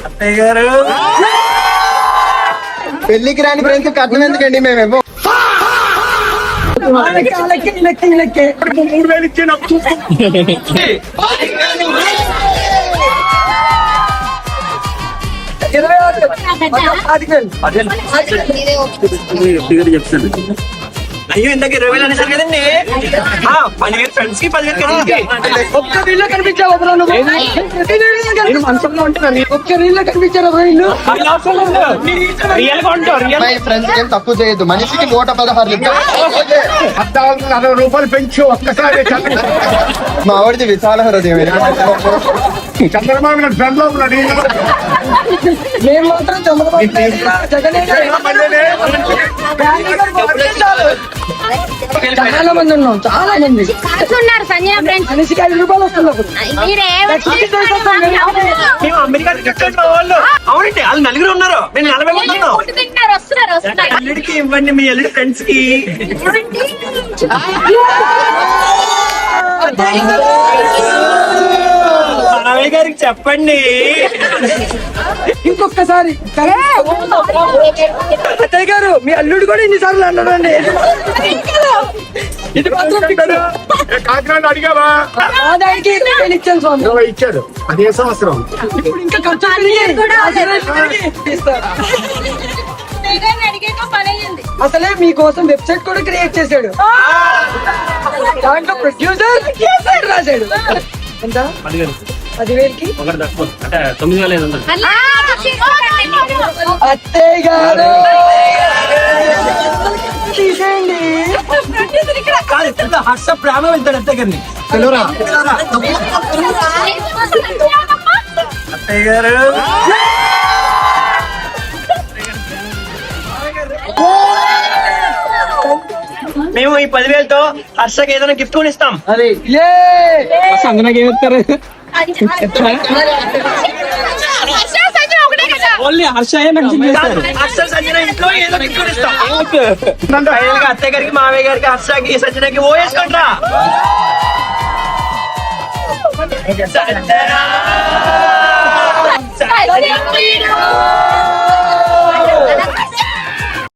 అత్తయ్య గారు పెళ్లికి రాని ఫ్రెండ్స్ కట్నం ఎందుకండి మేమేమో 3000 ఇచ్చే నాకు చెప్తాను. అయ్యో ఇందాక 20,000 అనేసారు కదండి. 10,000 ఫ్రెండ్స్ కి 10,000 ఒక్క రీల్లో కనిపించావు మనసులో ఉంటుంది. ఒక్క రీల్లో కనిపించారు ఫ్రెండ్స్ ఏం తక్కువ చేయొద్దు. మనిషికి 116 రూపాయలు పెంచు ఒక్కసారి. మా ఆవిడది విశాల హృదయం. చంద్రబాబు నాయుడు ఫ్రెండ్ లో ఉన్నాడు. మేము మాత్రం చంద్రబాబు చాలా మంది ఉన్నాం. చాలా మంది ఉన్నారు సంజన ఫ్రెండ్స్. మనిషికి 5 రూపాయలు వస్తున్నప్పుడు మేము అమెరికా వాళ్ళు. అవునండి వాళ్ళు 4 ఉన్నారు. నేను 40 మంది ఉన్నాం. అల్లుడికి ఇవ్వండి మీ అల్లుడి ఫ్రెండ్స్ కి. మావయ్య గారికి చెప్పండి. ఇంకొకసారి అత్తయ్య గారు మీ అల్లుడు కూడా ఇన్నిసార్లు అన్నాడండి. ఇది మాత్రం కాకినాడ అడిగావా? ఆదానికి ఇచ్చాను స్వామి. ఇచ్చాడు. అదే సంవత్సరం. ఇప్పుడు ఇంకా ఖర్చు ఇస్తారు. అసలే మీకోసం వెబ్సైట్ కూడా క్రియేట్ చేశాడు. దాంట్లో ప్రొడ్యూసర్ రాశాడు. ఎంత? 10,000కి 9,500. అత్తయ్య గారు తీసేయండి. హర్ష ప్రేమ వెళ్తాడు అత్తయ్య గారిని. అత్తయ్య గారు మేము ఈ 10,000తో హర్షకి ఏదైనా గిఫ్ట్ కొని ఇస్తాం. అది సంగనకి ఏమిస్తారు? హర్ష హర్ష సంజన ఇంట్లో ఏదో గిఫ్ట్ కొని ఇస్తాం. అత్తయ్య గారికి మావయ్య గారికి హర్షకి సంజనకి ఓ వేసుకుంటా. సంజన